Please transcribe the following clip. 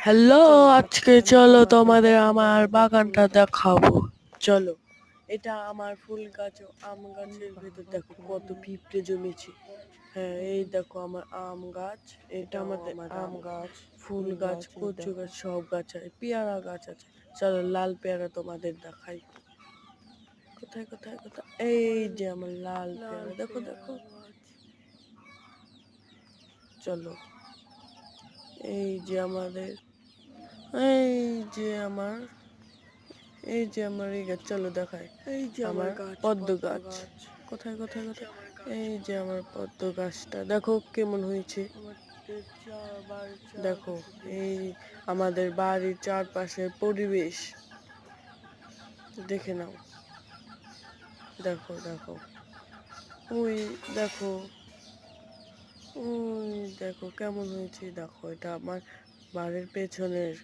Hello, আজকে চলো তোমাদের আমার বাগানটা দেখাবো। চলো, এটা আমার ফুল গাছ ও আম গাছের ভেতর দেখো কত পিঁপড়ে জমেছে। হ্যাঁ, এই দেখো আমার আম গাছ, এটা আমাদের আম গাছ, ফুল গাছ, কচু গাছ, সব গাছ আছে, পেয়ারা গাছ আছে। চলো লাল পেয়ারা তোমাদের দেখাই। কোথায় কোথায় কোথায়, এই যে আমার লাল পেয়ারা, দেখো দেখো। চলো, এই যে আমাদের, এই যে আমার, এই যে আমার এই গাছ, চলো দেখাই। এই যে আমার পদ্ম গাছ, কোথায় কোথায় কোথায়, এই যে আমার পদ্ম গাছটা দেখো কেমন হয়েছে। দেখো এই আমাদের বাড়ির চারপাশের পরিবেশ দেখে নাও। দেখো দেখো, ওই দেখো, ওই দেখো কেমন হয়েছে। দেখো এটা আমার বাড়ির পেছনের